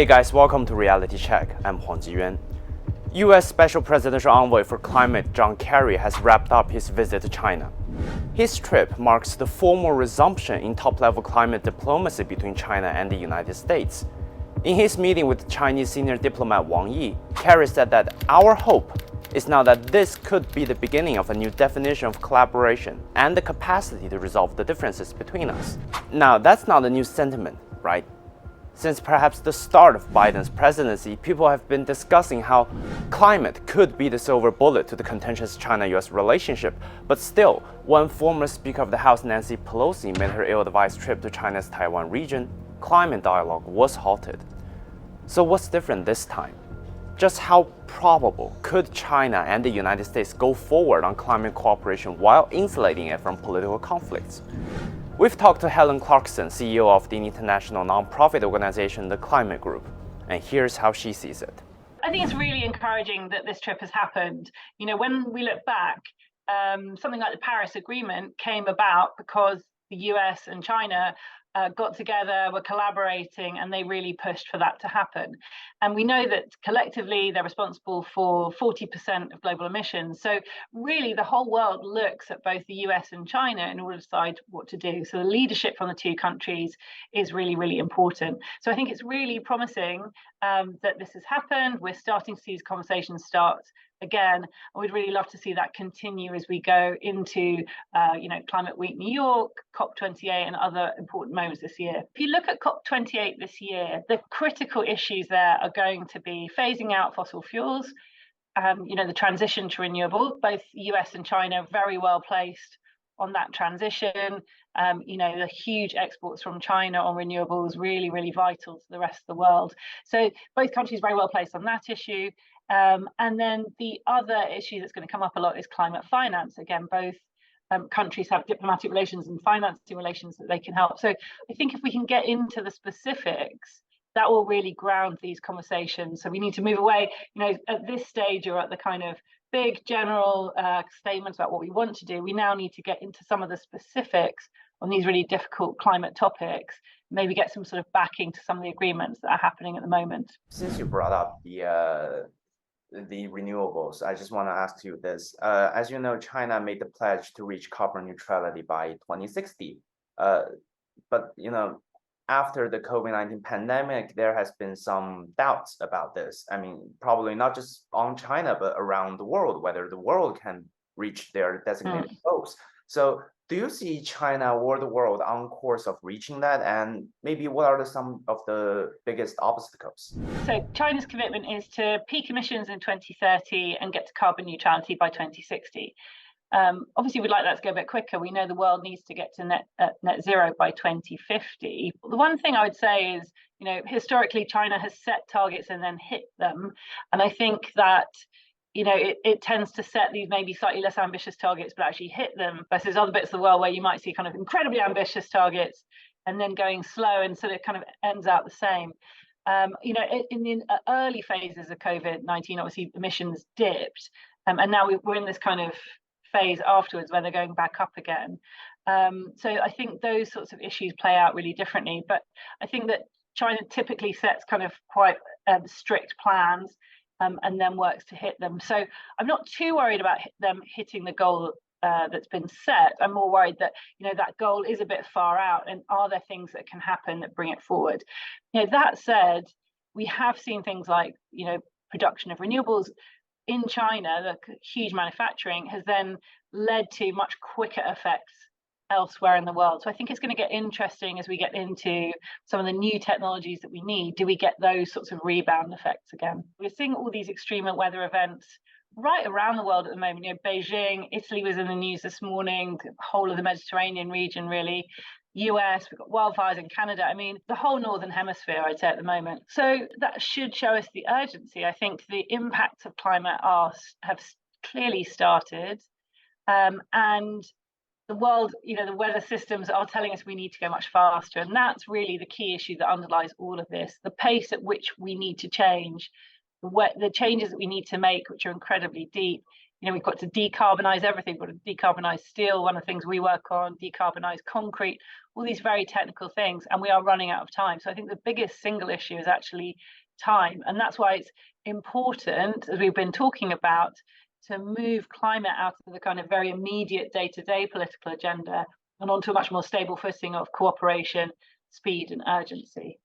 Hey guys, welcome to Reality Check. I'm Huang Jiyuan. U.S. Special Presidential Envoy for Climate John Kerry has wrapped up his visit to China. His trip marks the formal resumption in top-level climate diplomacy between China and the United States. In his meeting with Chinese senior diplomat Wang Yi, Kerry said that our hope is now that this could be the beginning of a new definition of collaboration and the capacity to resolve the differences between us. Now, that's not a new sentiment, right? Since perhaps the start of Biden's presidency, people have been discussing how climate could be the silver bullet to the contentious China-U.S. relationship. But still, when former Speaker of the House Nancy Pelosi made her ill-advised trip to China's Taiwan region, climate dialogue was halted. So what's different this time? Just how probable could China and the United States go forward on climate cooperation while insulating it from political conflicts? We've talked to Helen Clarkson, CEO of the international nonprofit organization, the Climate Group, and here's how she sees it. I think it's really encouraging that this trip has happened. You know, when we look back, something like the Paris Agreement came about because the US and China got together, were collaborating, and they really pushed for that to happen. And we know that collectively they're responsible for 40% of global emissions. So really the whole world looks at both the US and China in order to decide what to do. So the leadership from the two countries is really, really important. So I think it's really promising that this has happened. We're starting to see these conversations start again. We'd really love to see that continue as we go into, Climate Week New York, COP28, and other important moments this year. If you look at COP28 this year, the critical issues there are going to be phasing out fossil fuels, the transition to renewable. Both US and China are very well placed on that transition. The huge exports from China on renewables really, really vital to the rest of the world. So both countries very well placed on that issue. And then the other issue that's going to come up a lot is climate finance. Again, both countries have diplomatic relations and financing relations that they can help. So I think if we can get into the specifics, that will really ground these conversations. So we need to move away, at this stage or at the kind of big general statements about what we want to do. We now need to get into some of the specifics on these really difficult climate topics, maybe get some sort of backing to some of the agreements that are happening at the moment. Since you brought up the renewables, I just want to ask you this. As you know, China made the pledge to reach carbon neutrality by 2060. But after the COVID-19 pandemic, there has been some doubts about this. I mean, probably not just on China, but around the world, whether the world can reach their designated goals. So do you see China or the world on course of reaching that? And maybe what are some of the biggest obstacles? So China's commitment is to peak emissions in 2030 and get to carbon neutrality by 2060. Obviously, we'd like that to go a bit quicker. We know the world needs to get to net zero by 2050. The one thing I would say is, historically, China has set targets and then hit them. And I think that it tends to set these maybe slightly less ambitious targets, but actually hit them, versus other bits of the world where you might see kind of incredibly ambitious targets and then going slow, and sort of kind of ends out the same. In the early phases of COVID-19, obviously emissions dipped, and now we're in this kind of phase afterwards where they're going back up again. So I think those sorts of issues play out really differently. But I think that China typically sets kind of quite strict plans. And then works to hit them. So I'm not too worried about them hitting the goal that's been set. I'm more worried that that goal is a bit far out, and are there things that can happen that bring it forward? That said, we have seen things like production of renewables in China. The huge manufacturing has then led to much quicker effects elsewhere in the world. So I think it's going to get interesting as we get into some of the new technologies that we need. Do we get those sorts of rebound effects again? We're seeing all these extreme weather events right around the world at the moment. Beijing, Italy was in the news this morning, the whole of the Mediterranean region, really. US, we've got wildfires in Canada. I mean, the whole Northern Hemisphere, I'd say, at the moment. So that should show us the urgency. I think the impacts of climate have clearly started. And the world, the weather systems are telling us we need to go much faster. And that's really the key issue that underlies all of this. The pace at which we need to change, the changes that we need to make, which are incredibly deep, we've got to decarbonize everything. We've got to decarbonize steel, one of the things we work on, decarbonize concrete, all these very technical things, and we are running out of time. So I think the biggest single issue is actually time. And that's why it's important, as we've been talking about, to move climate out of the kind of very immediate day-to-day political agenda and onto a much more stable footing of cooperation, speed, and urgency.